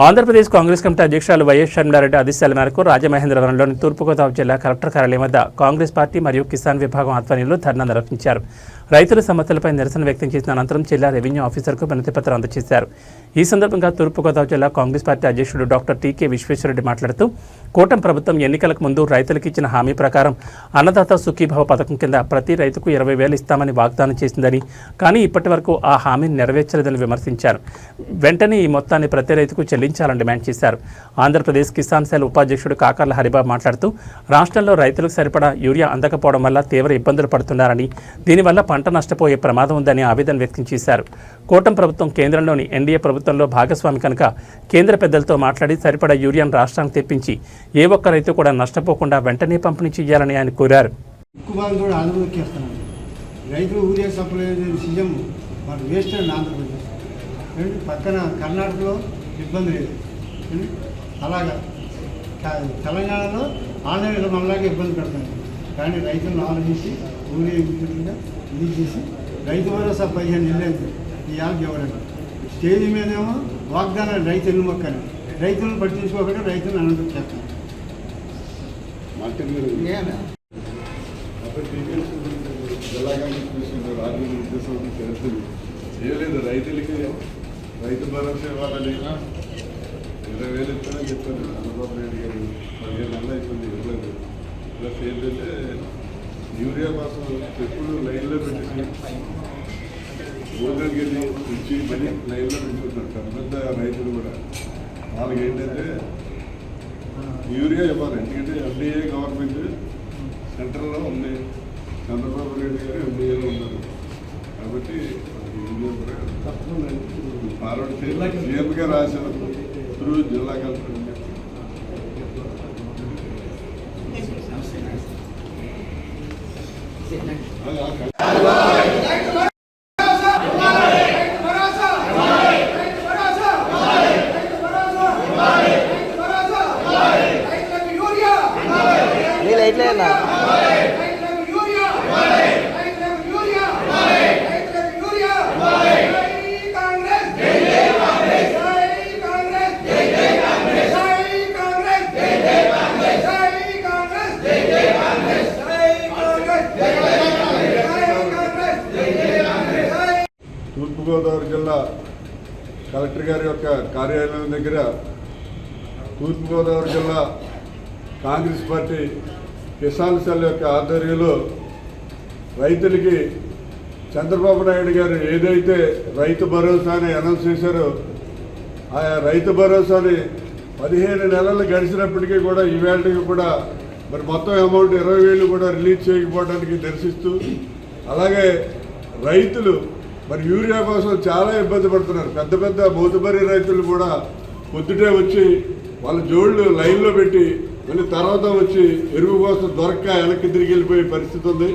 Andhra Pradesh Congress committee అధ్యక్షురాలు YS Sharmila Reddy ఆదేశాల మేరకు రాజమహేంద్రవరంలోని తూర్పుగోదావరి జిల్లా కలెక్టర్ కార్యాలయం వద్ద కాంగ్రెస్ పార్టీ మరియు కిసాన్ విభాగం ఆధ్వర్యంలో ధర్నా నిర్వహించారు. రైతుల సమస్యలపై నిరసన వ్యక్తం చేసిన అనంతరం జిల్లా రెవెన్యూ ఆఫీసర్కు వినతిపత్రం అందజేశారు. ఈ సందర్భంగా తూర్పుగోదావరి జిల్లా కాంగ్రెస్ పార్టీ అధ్యక్షుడు డాక్టర్ టీకే విశ్వేశ్వరరెడ్డి మాట్లాడుతూ, కూటమి ప్రభుత్వం ఎన్నికలకు ముందు రైతులకు ఇచ్చిన హామీ ప్రకారం అన్నదాత సుఖీభవ పథకం కింద ప్రతి రైతుకు 20,000 ఇస్తామని వాగ్దానం చేసిందని, కానీ ఇప్పటి వరకు ఆ హామీని నెరవేర్చలేదని విమర్శించారు. వెంటనే ఈ మొత్తాన్ని ప్రతి రైతుకు చెల్లించాలని డిమాండ్ చేశారు. ఆంధ్రప్రదేశ్ కిసాన్ సెల్ ఉపాధ్యక్షుడు కాకర్ల హరిబాబు మాట్లాడుతూ, రాష్ట్రంలో రైతులకు సరిపడా యూరియా అందకపోవడం వల్ల తీవ్ర ఇబ్బందులు పడుతున్నారని, దీనివల్ల పంట నష్టపోయే ప్రమాదం ఉందని ఆవేదన వ్యక్తం చేశారు. కూటమి ప్రభుత్వం కేంద్రంలోని ఎన్డీఏ ప్రభుత్వంలో భాగస్వామి కనుక కేంద్ర పెద్దలతో మాట్లాడి సరిపడా యూరియాను రాష్ట్రానికి తెప్పించి ఏ ఒక్క రైతు కూడా నష్టపోకుండా వెంటనే పంపిణీ చేయాలని ఆయన కోరారు. రైతులు యూరియా సప్లై సీఎం వాళ్ళు వేస్ట్ అండి. ఆంధ్రప్రదేశ్ పక్కన కర్ణాటకలో ఇబ్బంది లేదు, అలాగా తెలంగాణలో ఆన్లైన్లో మనలాగా ఇబ్బంది పెడుతుంది. కానీ రైతులను ఆలోచించి యూరియా ఇన్స్టిట్యూట్గా ఇది చేసి రైతు భరోసా 15 నెలలు ఈ యాప్ ఇవ్వడం. స్టేజ్ మీదేమో వాగ్దానాలు రైతు ఎన్నుమొక్కని రైతులను పట్టించుకోకుండా రైతులను అనంతం చేస్తాం. చేయలేదు. రైతులకి రైతు భరోసా ఇవ్వాలని 20,000 ఇస్తానని చెప్పారు చంద్రబాబు నాయుడు గారు. 15 నెలలు అయిపోయింది, ఇవ్వలేదు. ప్లస్ ఏంటంటే యూరియా కోసం ఎప్పుడు లైన్లో పెట్టి భోజనానికి వెళ్ళి ఇచ్చి మళ్ళీ లైన్లో పెట్టుకుంటున్నారు పెద్ద పెద్ద రైతులు కూడా. వాళ్ళకి ఏంటంటే యూరియా ఇవ్వాలి, ఎందుకంటే ఎన్డీఏ గవర్నమెంట్ సెంట్రల్లో ఉంది, చంద్రబాబు నాయుడు గారు ఎన్డీఏలో ఉన్నారు. కాబట్టి ఫార్వర్డ్ చేయాలి. సీఎంగా రాశారు త్రూ జిల్లా కలెక్టర్. తూర్పుగోదావరి జిల్లా కలెక్టర్ గారి యొక్క కార్యాలయం దగ్గర తూర్పుగోదావరి జిల్లా కాంగ్రెస్ పార్టీ కిసాన్ సెల్ యొక్క ఆధ్వర్యంలో రైతులకి చంద్రబాబు నాయుడు గారు ఏదైతే రైతు భరోసాని అనౌన్స్ చేశారో ఆ రైతు భరోసాని 15 నెలలు గడిచినప్పటికీ కూడా ఈవేళకి కూడా మరి మొత్తం అమౌంట్ 20,000 కూడా రిలీజ్ చేయకపోవడానికి నిరసిస్తూ, అలాగే రైతులు మరి యూరియా కోసం చాలా ఇబ్బంది పడుతున్నారు. పెద్ద పెద్ద మోతుబరి రైతులు కూడా పొద్దుటే వచ్చి వాళ్ళ జోళ్ళు లైన్లో పెట్టి మళ్ళీ తర్వాత వచ్చి ఎరువు కోసం దొరక్క వెనక్కి తిరిగి వెళ్ళిపోయే పరిస్థితి ఉంది.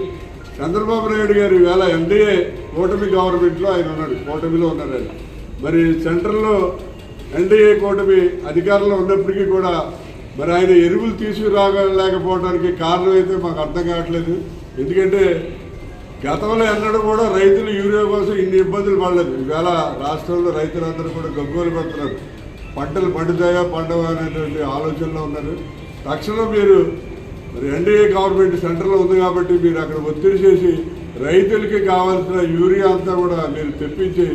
చంద్రబాబు నాయుడు గారు ఈవేళ ఎన్డీఏ కూటమి గవర్నమెంట్లో ఆయన ఉన్నాడు, కూటమిలో ఉన్నారు ఆయన. మరి సెంట్రల్లో ఎన్డీఏ కూటమి అధికారంలో ఉన్నప్పటికీ కూడా మరి ఆయన ఎరువులు తీసుకురాలేకపోవడానికి కారణం అయితే మాకు అర్థం కావట్లేదు. ఎందుకంటే గతంలో ఎన్నడూ కూడా రైతులు యూరియా కోసం ఇన్ని ఇబ్బందులు పడలేదు. ఈవేళ రాష్ట్రంలో రైతులందరూ కూడా గగ్గోలు పెడుతున్నారు. పంటలు పండుతాయా పండవా అనేటువంటి ఆలోచనలో ఉన్నారు. తక్షణం మీరు మరి ఎన్డీఏ గవర్నమెంట్ సెంటర్లో ఉంది కాబట్టి మీరు అక్కడ ఒత్తిడి చేసి రైతులకి కావాల్సిన యూరియా అంతా కూడా మీరు తెప్పించి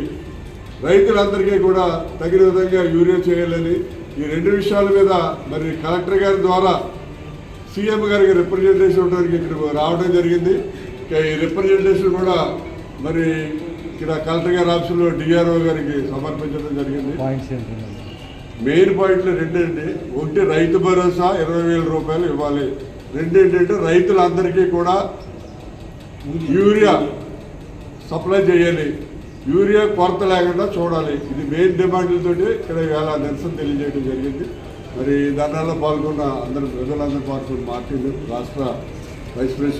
రైతులందరికీ కూడా తగిన విధంగా యూరియా చేయాలని ఈ 2 విషయాల మీద మరి కలెక్టర్ గారి ద్వారా సీఎం గారికి రిప్రజెంటేషన్ ఇవ్వడానికి ఇక్కడ రావడం జరిగింది. ఈ రిప్రజెంటేషన్ కూడా మరి ఇక్కడ కలెక్టర్ గారి ఆఫీసులో డిఆర్ఓ గారికి సమర్పించడం జరిగింది. మెయిన్ పాయింట్లు 2 అండి. ఒకటి రైతు భరోసా 20,000 రూపాయలు ఇవ్వాలి. 2 ఏంటంటే రైతులందరికీ కూడా యూరియా సప్లై చేయాలి, యూరియా కొరత లేకుండా చూడాలి. ఇది మెయిన్ డిమాండ్లతోటి ఇక్కడ ఇవాళ నిరసన తెలియజేయడం జరిగింది. మరి ధర్నాలో పాల్గొన్న అందరూ ప్రజలందరూ పాల్గొన్న పార్టీలు రాష్ట్ర వైస్ ప్రెసిడెంట్